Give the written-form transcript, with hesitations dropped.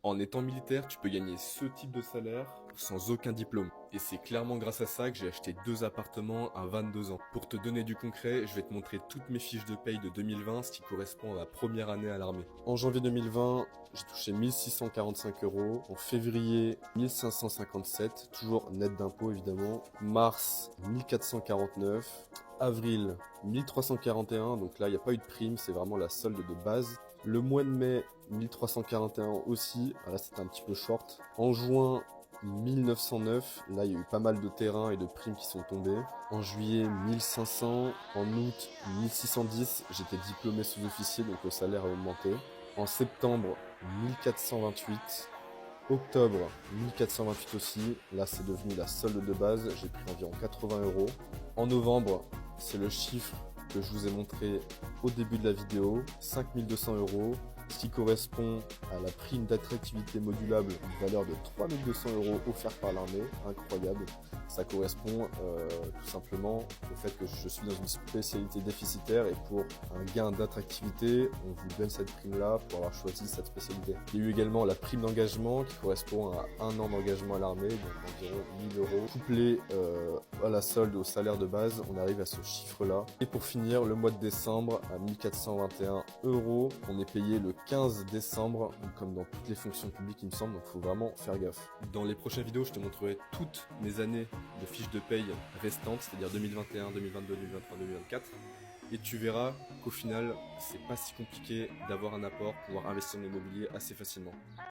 En étant militaire, tu peux gagner ce type de salaire sans aucun diplôme. Et c'est clairement grâce à ça que j'ai acheté 2 appartements à 22 ans. Pour te donner du concret, je vais te montrer toutes mes fiches de paye de 2020, ce qui correspond à ma première année à l'armée. En janvier 2020, j'ai touché 1645 euros. En février, 1557, toujours net d'impôts évidemment. Mars, 1449. Avril, 1341, donc là il n'y a pas eu de prime, c'est vraiment la solde de base. Le mois de mai, 1341 aussi, là c'était un petit peu short. En juin, 1909, là il y a eu pas mal de terrains et de primes qui sont tombées. En juillet, 1500. En août, 1610, j'étais diplômé sous-officier, donc le salaire a augmenté. En septembre, 1428. Octobre, 1428 aussi. Là, c'est devenu la solde de base. J'ai pris environ 80 euros. En novembre, c'est le chiffre que je vous ai montré au début de la vidéo, 5200 euros, ce qui correspond à la prime d'attractivité modulable, une valeur de 3200 euros offerte par l'armée, incroyable. Ça correspond tout simplement au fait que je suis dans une spécialité déficitaire et pour un gain d'attractivité, on vous donne cette prime-là pour avoir choisi cette spécialité. Il y a eu également la prime d'engagement qui correspond à un an d'engagement à l'armée, donc environ 1000 euros. Couplé à la solde au salaire de base, on arrive à ce chiffre-là. Et pour finir, le mois de décembre à 1421 euros, on est payé le 15 décembre, comme dans toutes les fonctions publiques il me semble, donc il faut vraiment faire gaffe. Dans les prochaines vidéos, je te montrerai toutes mes années de fiches de paye restantes, c'est-à-dire 2021, 2022, 2023, 2024. Et tu verras qu'au final, c'est pas si compliqué d'avoir un apport, pouvoir investir en immobilier assez facilement.